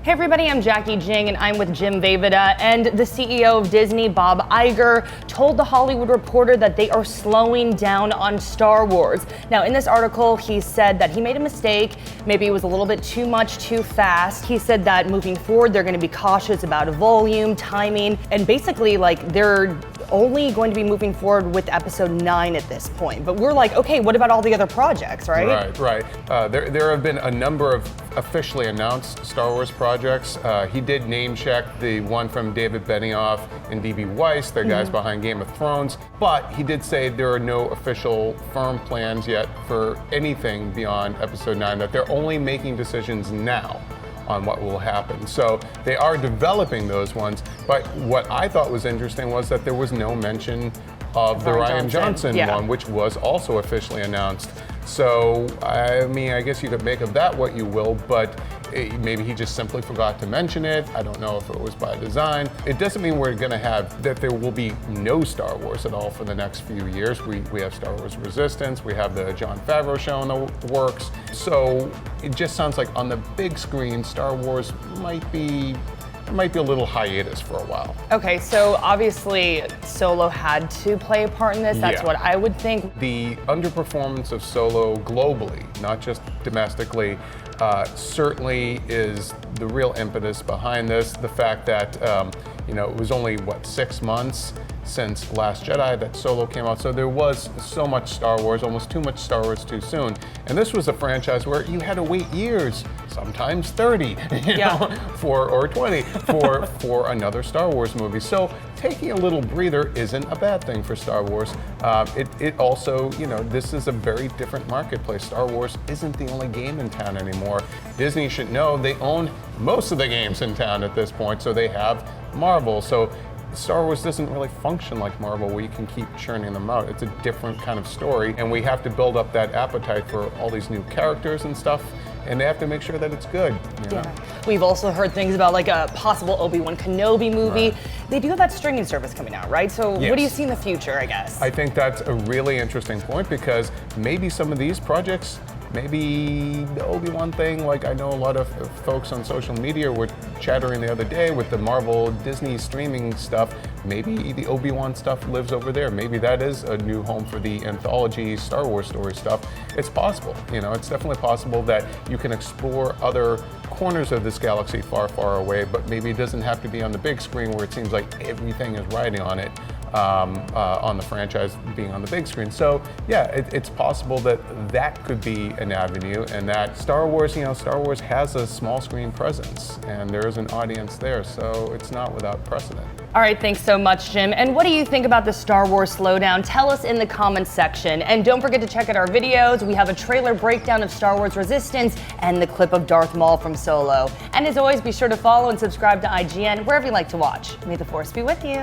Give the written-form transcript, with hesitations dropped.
Hey everybody, I'm Jacki Jing and I'm with Jim Vejvoda, and the CEO of Disney, Bob Iger, told The Hollywood Reporter that they are slowing down on Star Wars. Now in this article, he said that he made a mistake, maybe it was a little bit too much too fast. He said that moving forward, they're gonna be cautious about volume, timing, and basically like they're only going to be moving forward with episode 9 at this point. But we're like, okay, what about all the other projects, right? Right. There have been a number of officially announced Star Wars projects. He did name check the one from David Benioff and D.B. Weiss, the guys behind Game of Thrones, but he did say there are no official firm plans yet for anything beyond episode 9, that they're only making decisions now on what will happen. So they are developing those ones, but what I thought was interesting was that there was no mention of the Rian Johnson one, which was also officially announced. So, I mean, I guess you could make of that what you will, but maybe he just simply forgot to mention it. I don't know if it was by design. It doesn't mean we're gonna have, that there will be no Star Wars at all for the next few years. We have Star Wars Resistance, we have the Jon Favreau show in the works. So it just sounds like on the big screen, Star Wars might be a little hiatus for a while. Okay, so obviously Solo had to play a part in this. That's what I would think. The underperformance of Solo globally, not just domestically, certainly is the real impetus behind this. The fact that it was only 6 months since Last Jedi that Solo came out, so there was so much Star Wars, almost too much Star Wars too soon. And this was a franchise where you had to wait years, sometimes 30, or 20 for another Star Wars movie. So taking a little breather isn't a bad thing for Star Wars. It also, this is a very different marketplace. Star Wars isn't the only game in town anymore. Disney should know they own most of the games in town at this point, so they have Marvel. So Star Wars doesn't really function like Marvel, where you can keep churning them out. It's a different kind of story, and we have to build up that appetite for all these new characters and stuff, and they have to make sure that it's good. We've also heard things about like a possible Obi-Wan Kenobi movie. They do have that streaming service coming out, right? So what do you see in the future, I guess? I think that's a really interesting point, because maybe some of these projects, maybe the Obi-Wan thing, like I know a lot of folks on social media were chattering the other day with the Marvel Disney streaming stuff, maybe the Obi-Wan stuff lives over there. Maybe that is a new home for the anthology Star Wars story stuff. It's possible, it's definitely possible that you can explore other corners of this galaxy far, far away, but maybe it doesn't have to be on the big screen where it seems like everything is riding on it. On the franchise being on the big screen. So yeah, it's possible that could be an avenue, and that Star Wars has a small screen presence, and there is an audience there, so it's not without precedent. All right, thanks so much, Jim. And what do you think about the Star Wars slowdown? Tell us in the comments section. And don't forget to check out our videos. We have a trailer breakdown of Star Wars Resistance and the clip of Darth Maul from Solo. And as always, be sure to follow and subscribe to IGN wherever you like to watch. May the Force be with you.